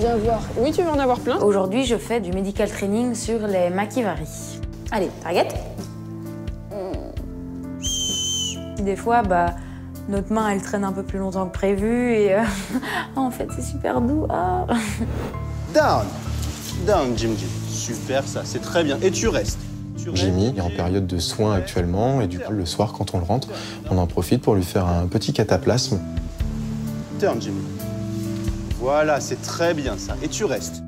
Viens voir. Oui, tu veux en avoir plein. Aujourd'hui, je fais du medical training sur les Makivari. Allez, target. Des fois, notre main, elle traîne un peu plus longtemps que prévu et en fait, c'est super doux. Ah. Down. Down, Jimmy. Super, ça, c'est très bien. Et tu restes. Jimmy est en période de soins actuellement et du coup, le soir, quand on le rentre, on en profite pour lui faire un petit cataplasme. Turn, Jimmy. Voilà, c'est très bien ça. Et tu restes.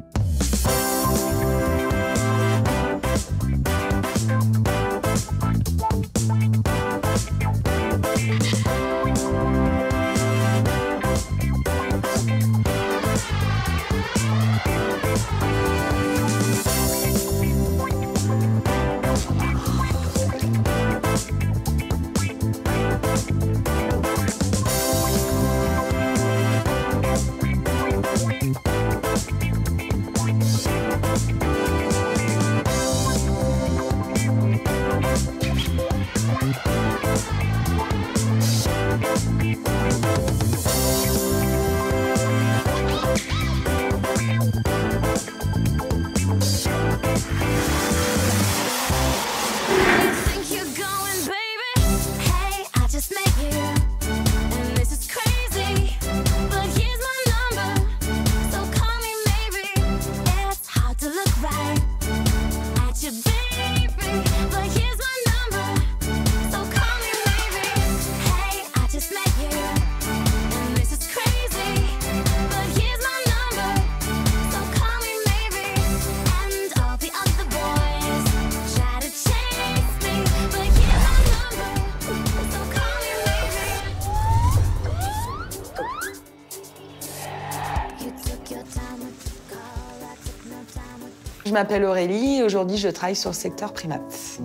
Je m'appelle Aurélie et aujourd'hui je travaille sur le secteur primates.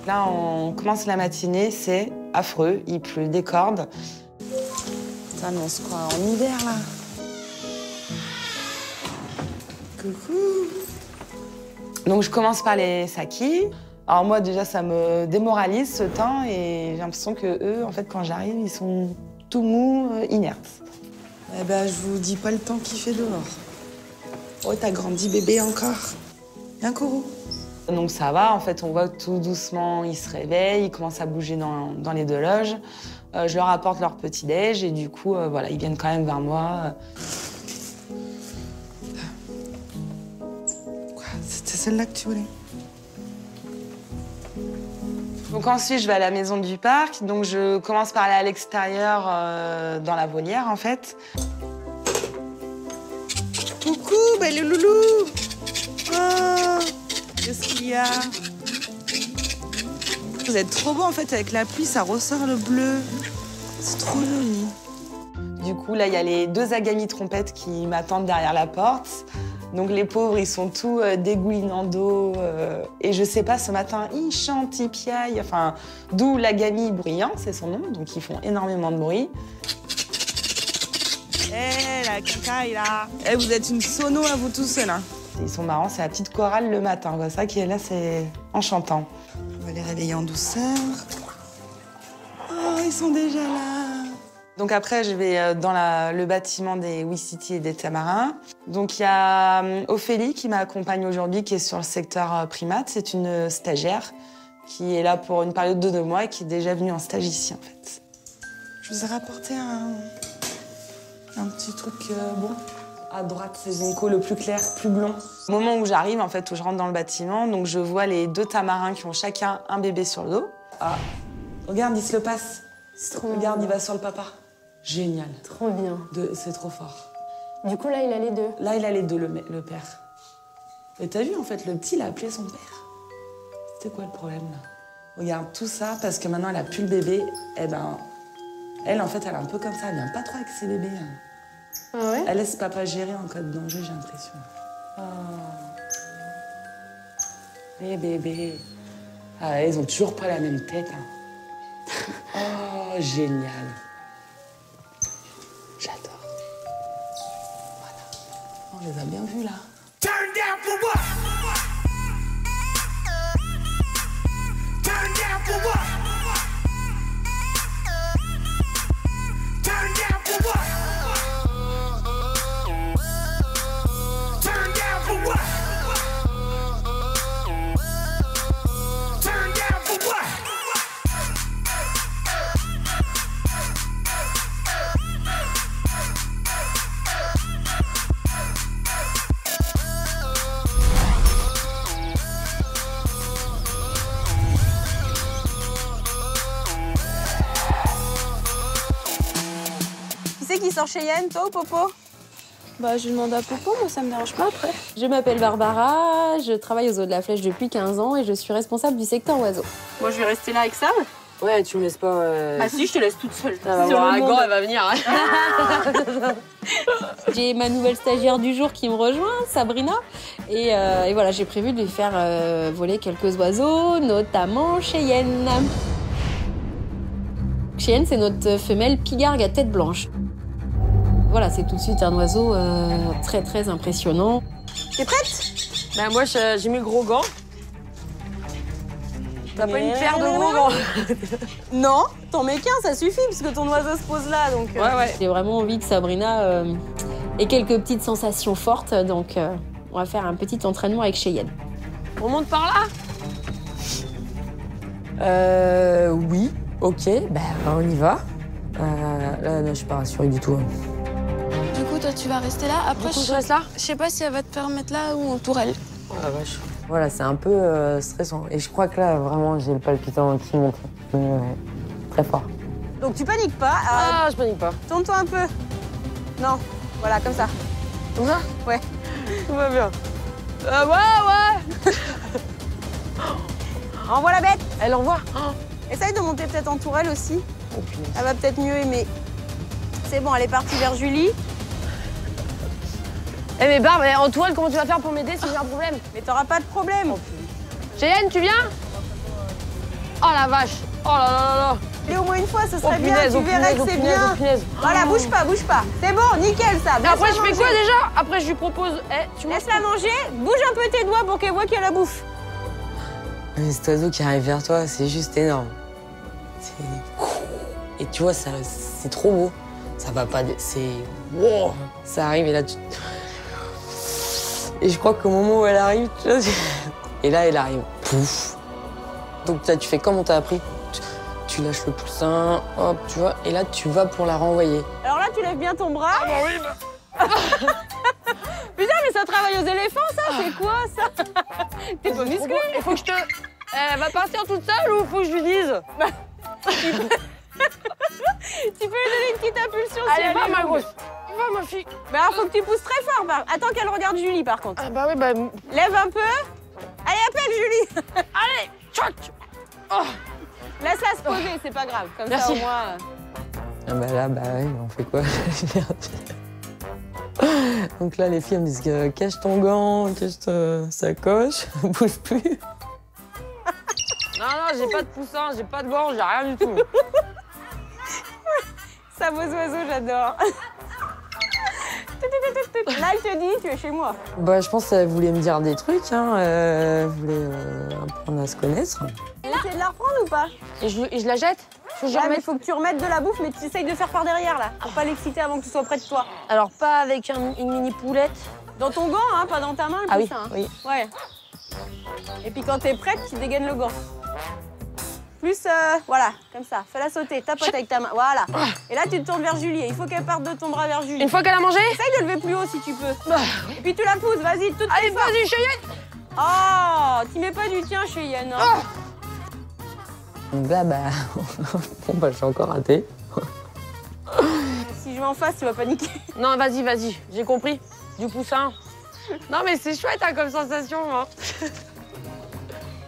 Là on commence la matinée, c'est affreux, il pleut des cordes. Putain mais on se croit en hiver là. Coucou. Donc je commence par les sakis. Alors moi déjà ça me démoralise ce temps et j'ai l'impression que eux en fait quand j'arrive ils sont tout mous, inertes. Eh ben je vous dis pas le temps qu'il fait dehors. Oh, t'as grandi bébé encore. Viens, Kourou. Donc ça va, en fait, on voit que tout doucement, ils se réveillent, ils commencent à bouger dans les deux loges. Je leur apporte leur petit-déj et du coup, voilà, ils viennent quand même vers moi. Quoi? C'était celle-là que tu voulais? Donc ensuite, je vais à la maison du parc. Donc je commence par aller à l'extérieur, dans la volière, en fait. Coucou, belle loulou. Oh, qu'est-ce qu'il y a? Vous êtes trop beau, en fait, avec la pluie, ça ressort le bleu. C'est trop joli. Du coup, là, il y a les deux agamis trompettes qui m'attendent derrière la porte. Donc les pauvres, ils sont tous dégoulinants d'eau. Et je sais pas, ce matin, ils chantent, ils piaillent. Enfin, d'où l'agami bruyant, c'est son nom. Donc ils font énormément de bruit. Eh, la cacaille, là. Eh, vous êtes une sono à vous tous seuls, hein. Ils sont marrants, c'est la petite chorale le matin. C'est ça qui est là, c'est enchantant. On va les réveiller en douceur. Oh, ils sont déjà là. Donc après, je vais dans le bâtiment des Wee-City et des Tamarins. Donc il y a Ophélie qui m'accompagne aujourd'hui, qui est sur le secteur primates. C'est une stagiaire qui est là pour une période de 2 mois et qui est déjà venue en stage ici, en fait. Je vous ai rapporté un petit truc bon. À droite, c'est Zonko, le plus clair, plus blond. Au moment où j'arrive, en fait, où je rentre dans le bâtiment, donc je vois les 2 tamarins qui ont chacun un bébé sur le dos. Ah, regarde, il se le passe. Regarde, il va sur le papa. Génial. Trop bien. C'est trop fort. Du coup, là, il a les 2. Là, il a les 2, le père. Et t'as vu, en fait, le petit, il a appelé son père. C'était quoi le problème, là? Regarde, tout ça, parce que maintenant, elle a plus le bébé. Eh ben, elle, en fait, elle est un peu comme ça. Elle vient pas trop avec ses bébés. Hein. Ah ouais? Elle laisse papa gérer en cas de danger, j'ai l'impression. Oh. Les bébés. Ah, ils ont toujours pas la même tête. Hein. Oh, génial. J'adore. Voilà. On les a bien vus, là. Turn down for what? Turn down for what? Turn down for what? c'est qui sort Cheyenne, toi ou Popo? Bah, je demande à Popo, moi ça me dérange pas après. Je m'appelle Barbara, je travaille aux Zoo de la Flèche depuis 15 ans et je suis responsable du secteur oiseaux. Moi, je vais rester là avec Sam. Ouais, tu me laisses pas. Ah si, je te laisse toute seule. Ça va voir un gant, elle va venir. J'ai ma nouvelle stagiaire du jour qui me rejoint, Sabrina. Et voilà, j'ai prévu de lui faire voler quelques oiseaux, notamment Cheyenne. Cheyenne, c'est notre femelle pigargue à tête blanche. Voilà, c'est tout de suite un oiseau très très impressionnant. T'es prête? Bah, moi, j'ai mis le gros gant. T'as pas une paire de gros gants? Non, t'en mets qu'un, ça suffit, parce que ton oiseau se pose là, donc... Ouais. J'ai vraiment envie que Sabrina ait quelques petites sensations fortes, donc on va faire un petit entraînement avec Cheyenne. On monte par là? Oui. Ok, bah on y va. Là, je suis pas rassurée du tout. Du coup, toi, tu vas rester là. Après, Je reste là? je sais pas si elle va te permettre là ou en tourelle. Oh la vache. Voilà, c'est un peu stressant. Et je crois que là, vraiment, j'ai le palpitant qui monte. Très fort. Donc tu paniques pas. Ah, je panique pas. Tourne-toi un peu. Non, voilà, comme ça. Comme ça? Ouais. Tout va bien. Ouais. Envoie la bête. Elle envoie. Essaye de monter peut-être en tourelle aussi. Oh, punaise. Elle va peut-être mieux aimer. C'est bon, elle est partie vers Julie. Eh mais Barbe, en toile, comment tu vas faire pour m'aider si j'ai un problème? Mais t'auras pas de problème. Cheyenne, tu viens? Oh la vache. Oh là là là là. Et au moins une fois, ce serait bien. punaise, Tu verrais que c'est bien. punaise. Voilà, bouge pas. C'est bon, nickel ça. Et après, je fais quoi déjà? Après, je lui propose. Tu Laisse-la manger. Bouge un peu tes doigts pour qu'elle voit qu'il y a la bouffe. Mais cet oiseau qui arrive vers toi, c'est juste énorme. Et tu vois, c'est trop beau. Ça va pas. C'est. Wow. Ça arrive et là, tu. Et je crois qu'au moment où elle arrive, tu vois. Et là, elle arrive. Pouf. Donc là, tu fais comme on t'a appris. Tu lâches le poussin, hop, tu vois. Et là, tu vas pour la renvoyer. Alors là, tu lèves bien ton bras. Ah bah oui. Putain, mais ça travaille aux éléphants, ça. C'est quoi ça? T'es pas musclé. Il faut que je te. Elle va partir toute seule ou faut que je lui dise? Tu peux lui donner une petite impulsion. Allez, va ma grosse. Va ma fille. Bah alors, faut que tu pousses très fort. Attends qu'elle regarde Julie, par contre. Ah bah oui, bah. Lève un peu. Allez, appelle Julie. Allez, tchoc. Oh. Laisse-la se poser, c'est pas grave. Comme Merci. ça, au moins... Ah bah là, bah oui, on fait quoi? Donc là, les filles elles me disent que cache ton gant, cache ta sacoche, bouge plus. Non, j'ai pas de poussin, j'ai pas de gant, j'ai rien du tout. Ça, vos oiseaux, j'adore. Là, elle te dit, tu es chez moi. Bah, je pense qu'elle voulait me dire des trucs, hein. Elle voulait apprendre à se connaître. Essaye de la reprendre ou pas? Et je la jette? Faut que je Ouais, mais remette? faut que tu remettes de la bouffe, mais tu essayes de faire par derrière, là. Pour pas l'exciter avant que tu sois près de toi. Alors, pas avec une mini poulette. Dans ton gant, hein, pas dans ta main, le Ah oui, poussin, hein. oui. Ouais. Et puis quand t'es prête, tu dégaines le gant. Plus, voilà, comme ça. Fais-la sauter, tapote avec ta main. Voilà. Et là, tu te tournes vers Julie. Et il faut qu'elle parte de ton bras vers Julie. Une fois qu'elle a mangé? Essaye de lever plus haut si tu peux. Et puis tu la pousses, vas-y, toute Allez, fort. vas-y, Cheyenne! Oh, tu mets pas du tien, Cheyenne. Hein. Donc là, bah, bon, bah, je suis encore ratée. Si je vais en face, tu vas paniquer. Non, vas-y, j'ai compris. Du poussin. Non, mais c'est chouette hein, comme sensation. Hein.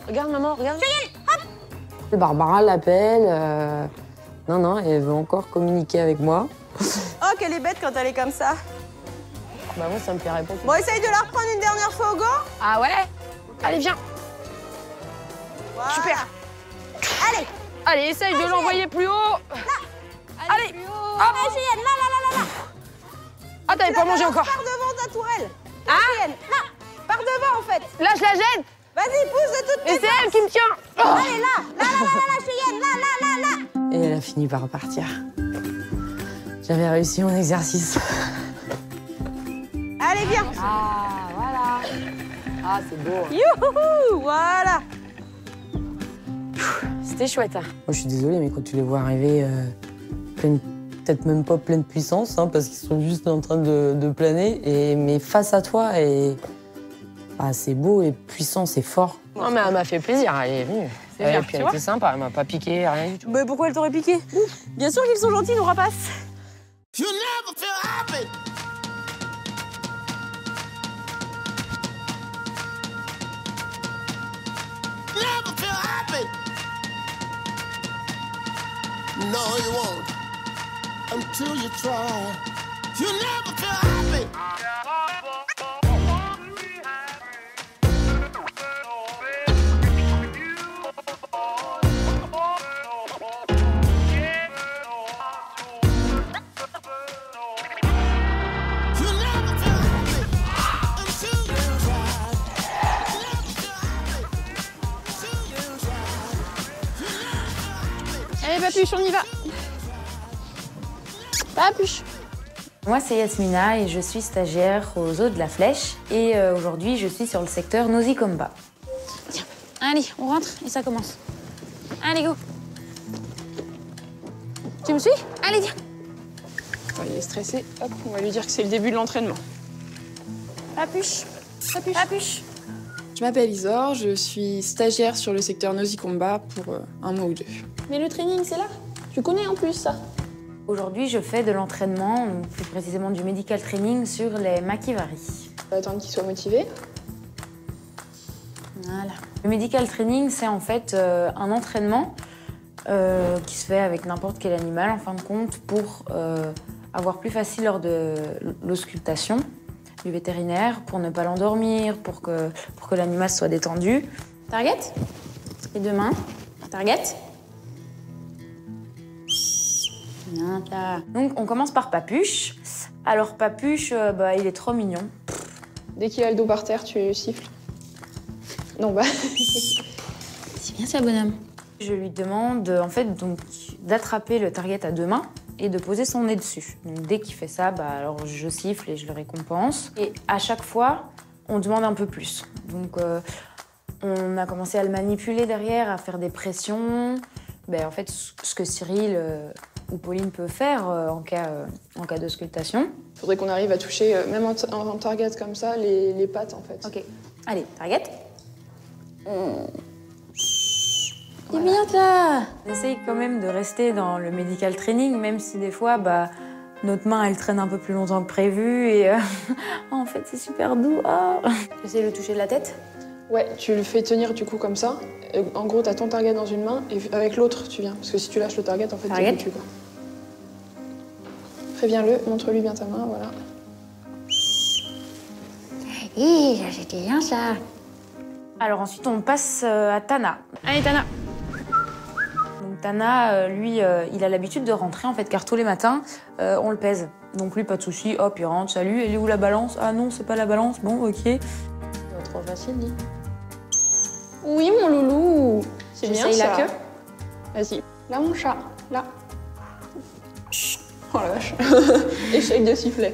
Regarde, maman, regarde. Cheyenne, hop! Barbara l'appelle. Non, elle veut encore communiquer avec moi. Oh, qu'elle est bête quand elle est comme ça. Bah, moi, ça me plairait pas. Bon, essaye de la reprendre une dernière fois au gant. Ah ouais? Allez, viens. Voilà. Super. Allez. Allez, essaye de l'envoyer plus haut. Là. Allez. Plus haut. Allez, Cheyenne, là. Ah, t'avais pas mangé encore. Par devant ta tourelle. Là, Cheyenne, là. Par devant, en fait. Là, je la jette. Vas-y, pousse de toutes tes Et c'est elle qui me tient. Oh. Allez, là, Cheyenne, là. Et elle a fini par repartir. J'avais réussi mon exercice. Allez, viens. Ah, voilà. Ah, c'est beau. Youhou, voilà. C'était chouette. Hein. Moi, je suis désolée, mais quand tu les vois arriver, peut-être même pas pleine puissance, hein, parce qu'ils sont juste en train de planer, mais face à toi, et c'est beau et puissant, c'est fort. Non, mais elle m'a fait plaisir, elle est venue. Et puis elle était sympa, elle m'a pas piqué, rien du tout. Mais pourquoi elle t'aurait piqué? Bien sûr qu'ils sont gentils, nos rapaces. You never feel happy. Never feel happy. No, you won't until you try. You never feel happy. Allez, Papuche, on y va. Papuche. Moi, c'est Yasmina et je suis stagiaire aux Zoo de la Flèche. Et aujourd'hui, je suis sur le secteur Nosy Combat. Tiens, allez, on rentre et ça commence. Allez, go. Tu me suis? Allez, viens. Attends, il est stressé. Hop, on va lui dire que c'est le début de l'entraînement. Papuche. Papuche. Papuche. Je m'appelle Isor, je suis stagiaire sur le secteur Nosy Combat pour un mois ou deux. Mais le training, c'est là. Tu connais en plus ça. Aujourd'hui, je fais de l'entraînement, plus précisément du medical training sur les makivari. On va attendre qu'il soit motivé. Voilà. Le medical training, c'est en fait un entraînement qui se fait avec n'importe quel animal, en fin de compte, pour avoir plus facile lors de l'auscultation du vétérinaire, pour ne pas l'endormir, pour que l'animal soit détendu. Target. Et deux mains. Target. Donc on commence par Papuche. Alors Papuche, il est trop mignon. Dès qu'il a le dos par terre, tu siffles. Non, bah... C'est bien ça, bonhomme. Je lui demande en fait donc d'attraper le target à deux mains et de poser son nez dessus. Donc dès qu'il fait ça, alors je siffle et je le récompense. Et à chaque fois, on demande un peu plus. Donc on a commencé à le manipuler derrière, à faire des pressions. En fait, ce que Cyril ou Pauline peut faire en cas d'auscultation. Il faudrait qu'on arrive à toucher, même en target comme ça, les pattes en fait. Ok. Allez, target. C'est bien ça. On essaye quand même de rester dans le medical training, même si des fois, notre main, elle traîne un peu plus longtemps que prévu et en fait, c'est super doux. J'essaie de le toucher de la tête. Ouais, tu le fais tenir du coup comme ça. En gros, t'as ton target dans une main et avec l'autre, tu viens. Parce que si tu lâches le target, en fait, t'es foutu, quoi. Préviens-le, montre-lui bien ta main, voilà. C'était bien ça. Alors ensuite, on passe à Tana. Allez, Tana. Donc Tana, lui, il a l'habitude de rentrer, en fait, car tous les matins, on le pèse. Donc lui, pas de souci, hop, il rentre, salut, elle est où la balance? Ah non, c'est pas la balance, bon, ok. Trop facile, dis. Oui, mon loulou. C'est bien ça. La queue. Vas-y. Là, mon chat. Là. Oh la vache. Échec de sifflet.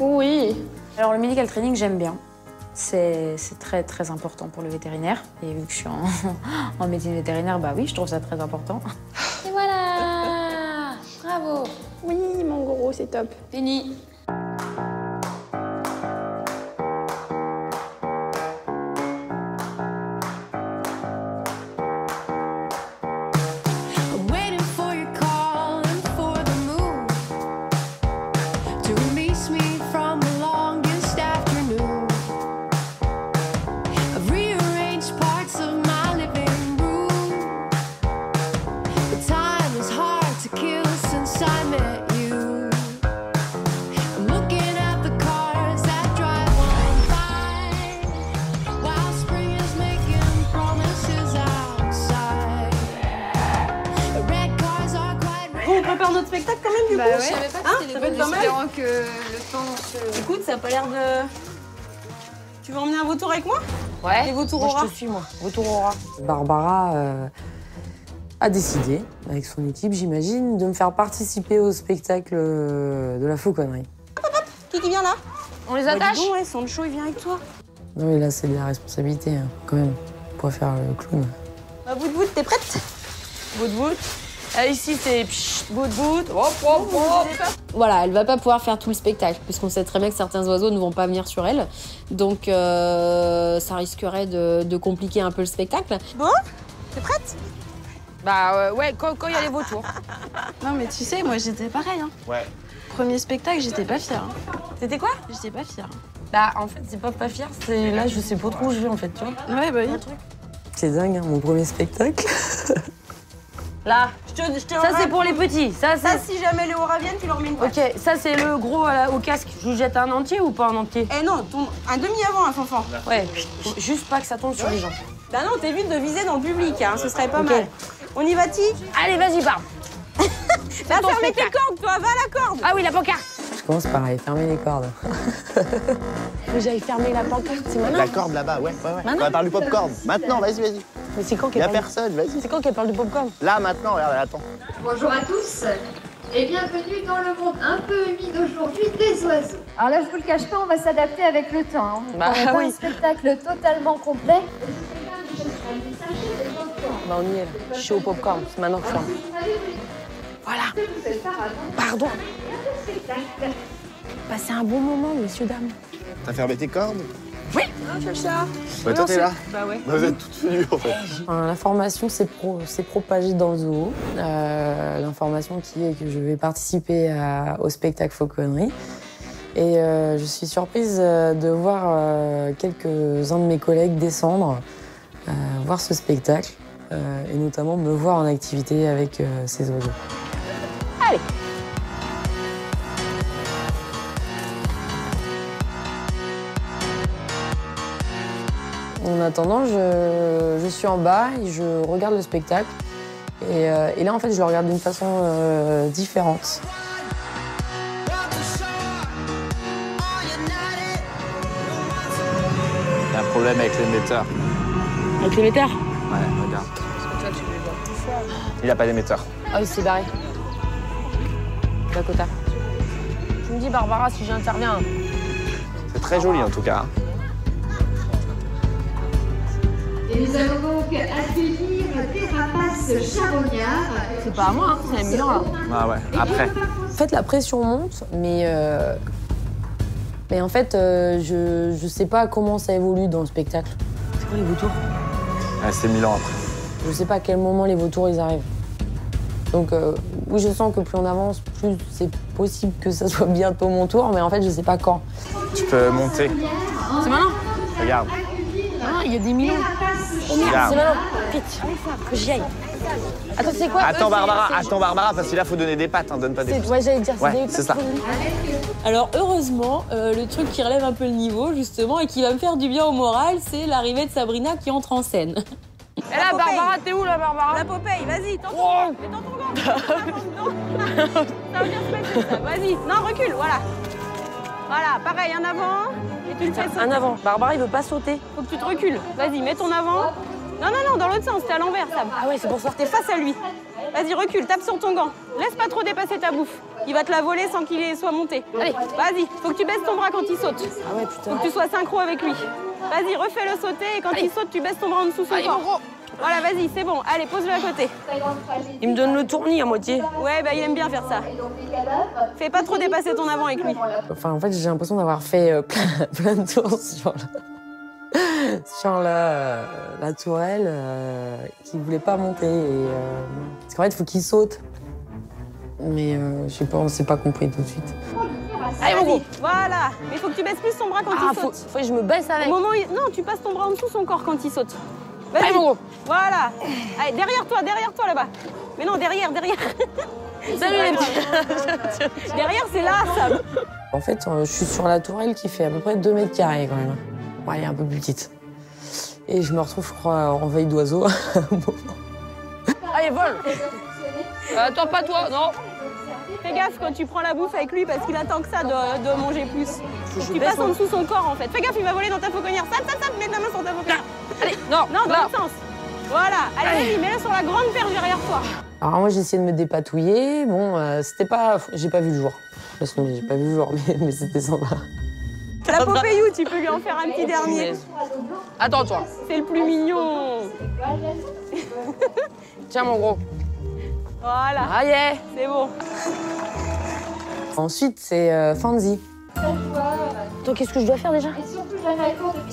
Oui. Alors, le medical training, j'aime bien. C'est très, très important pour le vétérinaire. Et vu que je suis en médecine vétérinaire, oui, je trouve ça très important. Et voilà. Bravo. Oui, mon gros, c'est top. Fini. On prépare notre spectacle quand même du coup. Ouais. Je savais pas que c'était les bonnes, espérant que le temps se... Écoute, ça a pas l'air de... Tu veux emmener un vautour avec moi? Ouais. Les vautours moi, Aura. je te suis, moi. Vautour Aura. Barbara a décidé, avec son équipe, j'imagine, de me faire participer au spectacle de la fauconnerie. Hop, hop, hop. Qui vient là? On les attache? Dis donc, ouais, Sancho, il vient avec toi. Non mais là, c'est de la responsabilité, quand même. On pourrait faire le clown. Bout, t'es prête? Bout. Ici, c'est bout. Hop, hop, hop. Voilà, elle va pas pouvoir faire tout le spectacle, puisqu'on sait très bien que certains oiseaux ne vont pas venir sur elle. Donc, ça risquerait de compliquer un peu le spectacle. Bon, t'es prête? Bah ouais, quand il y a les vautours. Non, mais tu sais, moi, j'étais pareil. Hein. Ouais. Premier spectacle, j'étais pas fière. Hein. C'était quoi? J'étais pas fière. Bah, en fait, c'est pas fière, c'est là, je sais pas trop où je vais, en fait, tu vois. Ouais, bah oui. C'est dingue, hein, mon premier spectacle. Là, je te ça c'est pour les petits. Ça, si jamais les Aura viennent, tu leur mets une boîte. Ok, ça c'est le gros au casque. Je vous jette un entier ou pas un entier? Eh non, un demi avant, un fanfan. Ouais, juste pas que ça tombe sur les gens. Bah non, t'évites de viser dans le public, hein, ce serait pas mal. On y va, Ti? Allez, vas-y, Barbe. Va fermer tes cordes, toi, va à la corde. Ah oui, la pancarte. Je commence par aller fermer les cordes. Faut que j'aille fermer la pancarte, c'est maintenant. La corde là-bas, ouais. On va parler du popcorn. Maintenant, vas-y. Mais c'est quand qu'elle parle? Y a personne, vas-y. C'est quand qu'elle parle du popcorn? Là, maintenant, regarde, elle attend. Bonjour à tous et bienvenue dans le monde un peu humide aujourd'hui des oiseaux. Alors là, je vous le cache pas, on va s'adapter avec le temps. Hein. Bah on oui. un spectacle totalement complet. Bah on y est là. Je suis au popcorn, c'est maintenant que je ferme. Voilà. Pardon. Passez un bon moment, messieurs, dames. T'as fermé tes cordes? Oui. Chacha. Bah toi, t'es là? Bah ouais. Bah, vous êtes toutes venues, en fait. L'information s'est propagée dans le zoo. L'information qui est que je vais participer au spectacle Fauconnerie. Et je suis surprise de voir quelques-uns de mes collègues descendre, voir ce spectacle, et notamment me voir en activité avec ces oiseaux. Allez. En attendant, je suis en bas et je regarde le spectacle. Et là, en fait, je le regarde d'une façon différente. Il y a un problème avec l'émetteur. Avec l'émetteur? Ouais, regarde. Il n'a pas d'émetteur. Ah, il s'est barré. Dakota. Tu me dis, Barbara, si j'interviens. C'est très joli en tout cas. Et nous allons donc accueillir des rapaces charognards. C'est pas à moi, hein, c'est à Milan, là. Ah ouais, après. En fait, la pression monte, mais en fait, je sais pas comment ça évolue dans le spectacle. C'est quoi les vautours? Ouais, c'est 1000 ans après. Je sais pas à quel moment les vautours ils arrivent. Donc oui, je sens que plus on avance, plus c'est possible que ça soit bientôt mon tour, mais en fait, je sais pas quand. Tu peux monter. C'est malin. Regarde. Ah, il y a des millions. Oh merde, Regarde. c'est malin. Vite, que j'y aille. Attends, c'est quoi? Attends Barbara, parce que là faut donner des pattes, hein, donne pas des pattes. Ouais, j'allais dire, ouais, c'est ça. Alors heureusement, le truc qui relève un peu le niveau justement et qui va me faire du bien au moral, c'est l'arrivée de Sabrina qui entre en scène. Et là, Barbara, t'es où là, Barbara? La Popeye, vas-y, tends ton gant. Mets dans ton gant. Ça va bien se passer, ça. Vas-y, non, recule, voilà. Voilà, pareil, un avant, et tu le fais sauter. Un avant. Barbara, il veut pas sauter. Faut que tu te recules. Vas-y, mets ton avant. Non, dans l'autre sens, t'es à l'envers, Sam. Ah ouais, c'est pour ça. T'es face à lui. Vas-y, recule, tape sur ton gant. Laisse pas trop dépasser ta bouffe. Il va te la voler sans qu'il soit monté. Allez, vas-y, faut que tu baisses ton bras quand il saute. Ah ouais, putain. Faut que tu sois synchro avec lui. Vas-y, refais-le sauter et quand il saute, tu baisses ton bras en dessous son corps. Voilà, vas-y, c'est bon. Allez, pose-le à côté. Il me donne le tournis à moitié. Ouais, bah il aime bien faire ça. Fais pas trop dépasser ton avant avec lui. Enfin, en fait, j'ai l'impression d'avoir fait plein de tours sur la tourelle qui voulait pas monter. Parce qu'en fait, il faut qu'il saute. Mais je sais pas, on s'est pas compris tout de suite. Allez, vas-y, voilà. Mais il faut que tu baisses plus ton bras quand il saute. Faut que je me baisse avec. Au moment où non, tu passes ton bras en dessous son corps quand il saute. Allez, mon gros. Voilà. Allez, derrière toi là-bas. Mais non, derrière. Salut les petits. Derrière, c'est là, Sam. En fait, je suis sur la tourelle qui fait à peu près 2 mètres carrés quand même. Bon, elle est un peu plus petite. Et je me retrouve, je crois, en veille d'oiseau. Allez, vole. Attends, pas toi, non. Fais gaffe quand tu prends la bouffe avec lui parce qu'il attend que ça de manger plus. Tu passes en dessous son corps en fait. Fais gaffe, il va voler dans ta fauconnière. Sam, mets la main sur ta fauconnière. Allez, non, dans l'autre sens. Voilà, allez, vas-y, mets-le sur la grande perche derrière toi. Alors moi, j'ai essayé de me dépatouiller. Bon, c'était pas... J'ai pas vu le jour. Parce que j'ai pas vu le jour, mais c'était sympa. La Popeyou, tu peux lui en faire un petit dernier. Attends, toi. C'est le plus mignon. Tiens, mon gros. Voilà. Ah yeah. C'est bon. Ensuite, c'est Fancy. Toi, qu'est-ce que je dois faire déjà?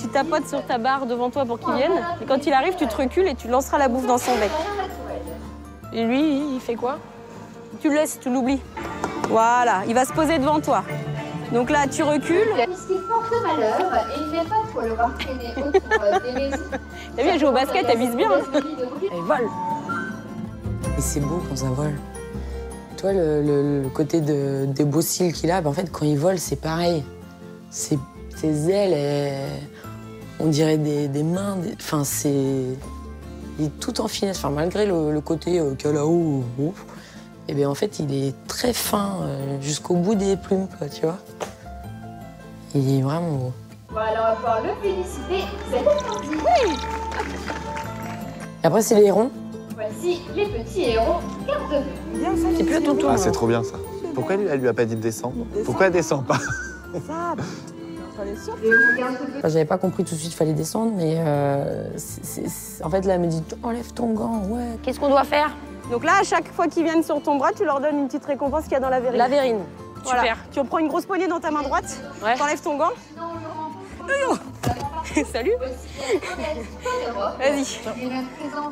Tu tapotes sur ta barre devant toi pour qu'il vienne. Et quand il arrive, tu te recules et tu lanceras la bouffe dans son bec. Et lui, il fait quoi? Tu le laisses, tu l'oublies. Voilà, il va se poser devant toi. Donc là, tu recules. Puisqu'il porte malheur, et il n'est pas trop le voir traîner autour des maisons. T'as vu, elle joue au basket, elle vise bien. Elle vole. Et c'est beau quand ça vole. Tu vois, le côté des beaux cils qu'il a, en fait, quand il vole, c'est pareil. Ses ailes, on dirait des mains. Enfin, il est tout en finesse. Enfin, malgré le côté qu'il a là-haut, et bien en fait, il est très fin jusqu'au bout des plumes, quoi, tu vois. Il est vraiment beau. Voilà, on va pouvoir le féliciter. C'est attendu. Oui. Et après, c'est les hérons. Voici les petits héros. Garde. C'est plus à ton tour. Ah, c'est trop bien ça. Pourquoi elle lui a pas dit de descendre? Pourquoi elle descend pas? J'avais pas compris tout de suite qu'il fallait descendre, mais en fait là, elle me dit enlève ton gant, ouais. Qu'est-ce qu'on doit faire? Donc là, à chaque fois qu'ils viennent sur ton bras, tu leur donnes une petite récompense qu'il y a dans la verrine. La verrine. Voilà. Super. Tu en prends une grosse poignée dans ta main droite, ouais. T'enlèves ton gant. Salut. Vas-y.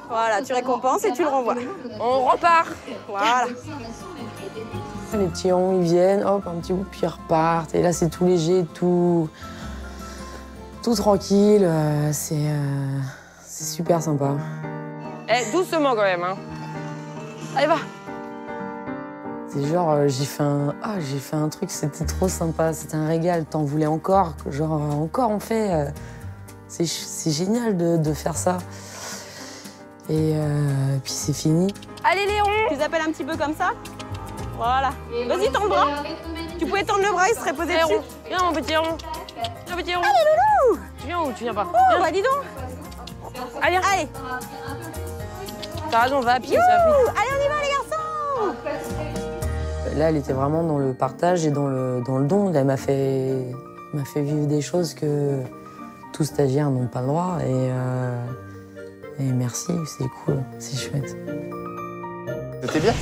Voilà, tu récompenses et tu le renvoies. On repart. Voilà. Les petits ronds, ils viennent, hop, un petit bout, puis ils repartent. Et là, c'est tout léger, tout tranquille. C'est super sympa. Eh, doucement quand même, hein. Allez, va. C'est genre, j'ai fait un truc, c'était trop sympa, c'était un régal. T'en voulais encore, genre, encore on fait. C'est génial de faire ça. Et puis c'est fini. Allez, Léon. Tu les appelles un petit peu comme ça. Voilà. Vas-y, tends le bras. Tu pouvais tendre le bras, il serait posé dessus. Viens, mon petit héron. Viens, petit héron. Allez, loulou. Tu viens ou tu viens pas? Oh, bah dis donc. Allez, allez. T'as raison, on va à pied. Allez, on y va, les garçons. Là, elle était vraiment dans le partage et dans le don. Elle m'a fait vivre des choses que tous stagiaires n'ont pas le droit. Et merci, c'est cool, c'est chouette. C'était bien?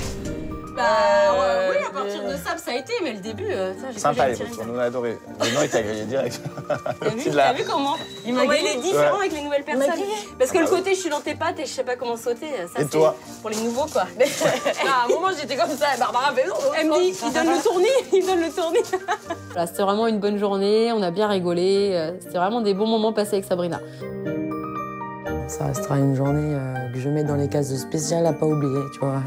Oui, à partir de ça a été, mais le début, ça, j'ai sympa les photos, on a adoré. Le nom était grillé direct. T'as vu comment il est différent avec les nouvelles personnes? Parce que le côté je suis dans tes pattes et je sais pas comment sauter, ça c'est pour les nouveaux quoi. À un moment j'étais comme ça, Barbara fait non. Elle me dit, il donne le tournis, Voilà, c'était vraiment une bonne journée, on a bien rigolé, c'était vraiment des bons moments passés avec Sabrina. Ça restera une journée que je mets dans les cases de spécial à pas oublier, tu vois.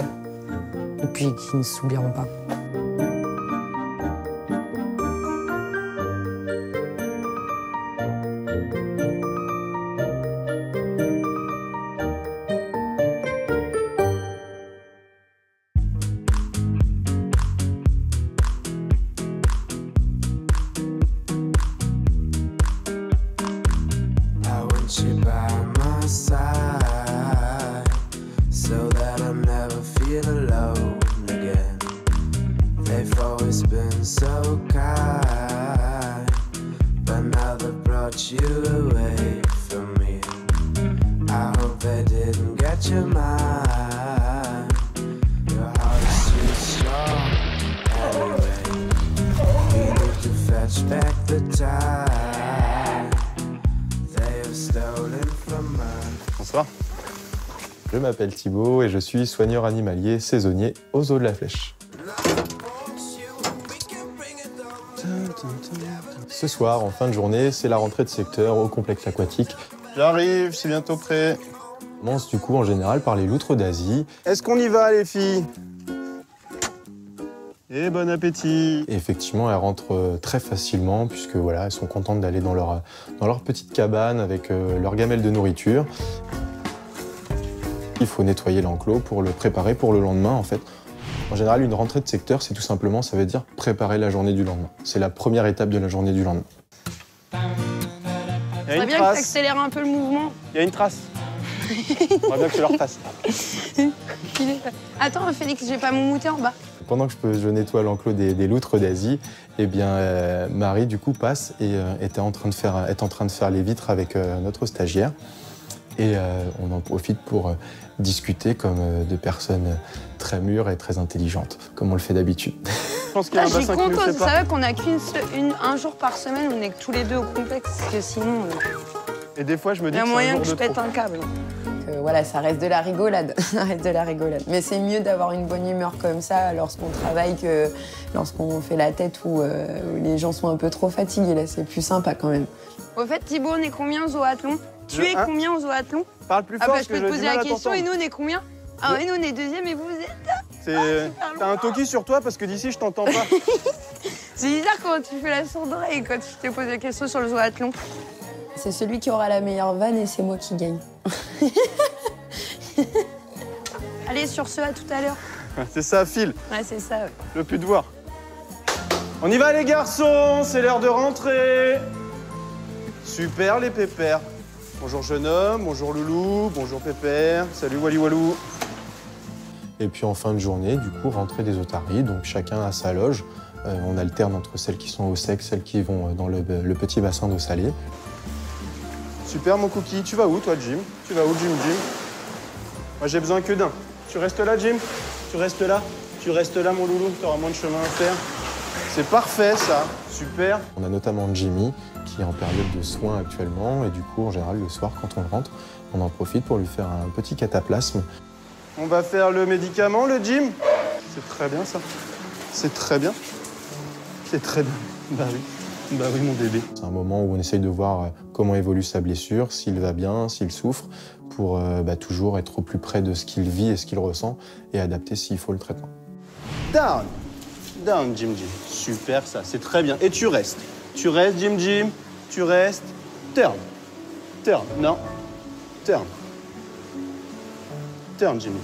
Et puis qui ne s'oublieront pas. Bonsoir. Je m'appelle Thibaut et je suis soigneur animalier saisonnier au Zoo de la Flèche. Ce soir, en fin de journée, c'est la rentrée de secteur au complexe aquatique. J'arrive, c'est bientôt prêt. On commence du coup en général par les loutres d'Asie. Est-ce qu'on y va les filles? Et bon appétit. Et effectivement, elles rentrent très facilement puisque voilà, elles sont contentes d'aller dans leur petite cabane avec leur gamelle de nourriture. Il faut nettoyer l'enclos pour le préparer pour le lendemain en fait. En général, une rentrée de secteur, c'est tout simplement, ça veut dire préparer la journée du lendemain. C'est la première étape de la journée du lendemain. Il y a une bien trace. que tu accélères un peu le mouvement. Il y a une trace. On va bien que tu le refasses. Attends, Félix, je vais pas m'outer en bas. Pendant que je nettoie l'enclos des loutres d'Asie, eh bien, Marie, du coup, passe et est en train de faire les vitres avec notre stagiaire. Et on en profite pour discuter comme de personnes très mûres et très intelligentes, comme on le fait d'habitude. Je pense qu'il y a un bassin qui nous c'est sépare. vrai qu'on a un jour par semaine, on est que tous les deux au complexe, parce que sinon... Et des fois, je me dis Il y a que moyen que c'est je un jour de pète un câble. Voilà, ça reste de la rigolade. Ça reste de la rigolade. Mais c'est mieux d'avoir une bonne humeur comme ça lorsqu'on travaille que lorsqu'on fait la tête où les gens sont un peu trop fatigués. Là, c'est plus sympa quand même. Au fait, Thibaut, on est combien au zoathlon? Tu es combien au zoathlon? Parle plus fort, bah, je peux te poser la question, et nous, on est combien? Ah ouais, nous, on est deuxième et vous êtes... T'as un toki sur toi parce que d'ici, je t'entends pas. C'est bizarre quand tu fais la sourde oreille quand je te pose la question sur le zoathlon. C'est celui qui aura la meilleure vanne et c'est moi qui gagne. Allez, sur ce, à tout à l'heure. C'est ça, Phil. Ouais, c'est ça. Ouais. Je veux plus te voir. On y va, les garçons, c'est l'heure de rentrer. Super, les pépères. Bonjour, jeune homme, bonjour, loulou, bonjour, pépère. Salut, Wally Walou. Et puis en fin de journée, du coup, rentrée des otaries, donc chacun à sa loge. On alterne entre celles qui sont au sec, celles qui vont dans le petit bassin d'eau salée. Super, mon cookie. Tu vas où, toi, Jim? Tu vas où, Jim? Moi, j'ai besoin que d'un. Tu restes là, Jim? Tu restes là? Tu restes là, mon loulou? T'auras moins de chemin à faire. C'est parfait, ça. Super. On a notamment Jimmy, qui est en période de soins actuellement. Et du coup, en général, le soir, quand on rentre, on en profite pour lui faire un petit cataplasme. On va faire le médicament, le Jim? C'est très bien, ça. C'est très bien. C'est très bien. Bah oui. Bah oui, mon bébé. C'est un moment où on essaye de voir comment évolue sa blessure, s'il va bien, s'il souffre, pour toujours être au plus près de ce qu'il vit et ce qu'il ressent et adapter s'il faut le traitement. Down. Down, Jim. Super, ça. C'est très bien. Et tu restes. Tu restes, Jim. Tu restes. Turn. Turn. Non. Turn. Turn, Jimmy.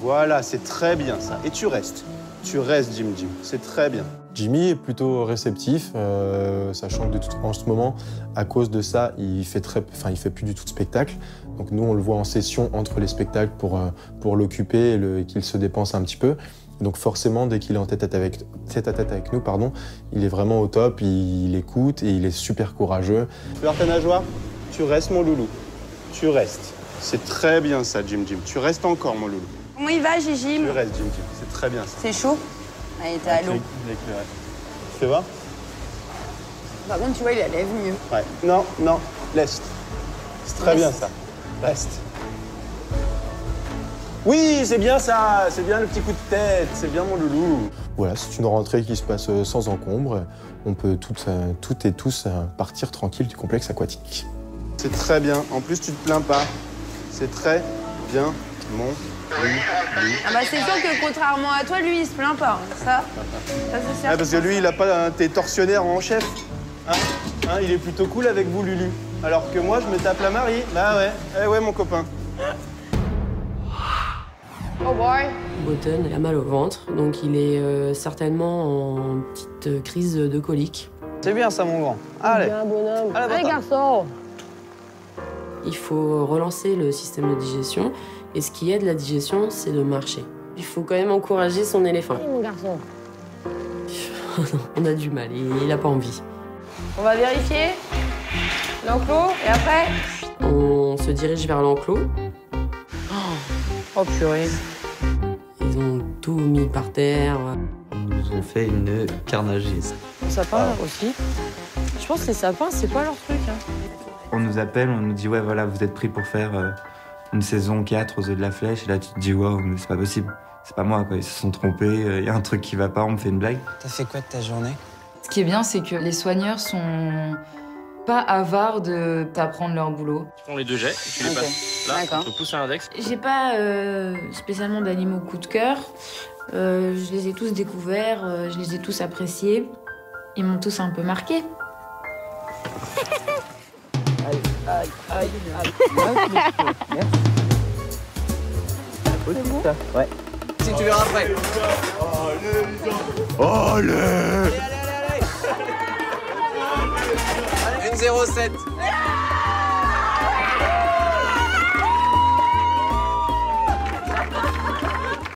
Voilà, c'est très bien, ça. Et tu restes. Tu restes, Jim. C'est très bien. Jimmy est plutôt réceptif, sachant que en ce moment, à cause de ça, il fait plus du tout de spectacle. Donc nous, on le voit en session entre les spectacles pour l'occuper et qu'il se dépense un petit peu. Donc forcément, dès qu'il est en tête à tête avec nous, il est vraiment au top, il écoute et il est super courageux. Tu veux voir ta nageoire? Tu restes, mon loulou. Tu restes. C'est très bien ça, Jim. Tu restes encore, mon loulou. Comment il va, Gigi? Tu restes, Jim. C'est très bien ça. C'est chaud? Allez, t'es à l'eau. Tu fais voir? Par contre, tu vois, il a lève mieux. Ouais. Non, laisse. C'est très bien ça. Reste. Oui, c'est bien ça. C'est bien le petit coup de tête. C'est bien mon loulou. Voilà, c'est une rentrée qui se passe sans encombre. On peut toutes et tous partir tranquille du complexe aquatique. C'est très bien. En plus, tu te plains pas. C'est très bien, mon loulou. Ah bah c'est sûr que contrairement à toi, lui, il se plaint pas. Ça c'est certain. Parce que lui, il a pas t'es tortionnaire en chef. Il est plutôt cool avec vous, Lulu. Alors que moi, je me tape la Marie. Bah ouais. Eh ouais, mon copain. Oh boy. Button, il a mal au ventre, donc il est certainement en petite crise de colique. C'est bien ça, mon grand. Allez. Bien, bonhomme. Allez, garçon. Il faut relancer le système de digestion, et ce qui aide la digestion, c'est de marcher. Il faut quand même encourager son éléphant. Oui, mon garçon. On a du mal, il n'a pas envie. On va vérifier l'enclos, et après on se dirige vers l'enclos. Oh purée. Ils ont tout mis par terre. Ils nous ont fait une carnagise. Sapin aussi. Je pense que les sapins, c'est pas leur truc. On nous appelle, on nous dit ouais voilà, vous êtes pris pour faire une saison 4 aux œufs de la Flèche. Et là tu te dis waouh, mais c'est pas possible. C'est pas moi quoi, ils se sont trompés, il y a un truc qui va pas, on me fait une blague. T'as fait quoi de ta journée? Ce qui est bien, c'est que les soigneurs sont pas avares de t'apprendre leur boulot. Tu prends les deux jets, tu les passes là, tu te pousses à l'index. J'ai pas spécialement d'animaux coup de cœur. Je les ai tous découverts, je les ai tous appréciés. Ils m'ont tous un peu marqué. Aïe. C'est bon? Ouais. Si tu verras après. Allez. 1,07.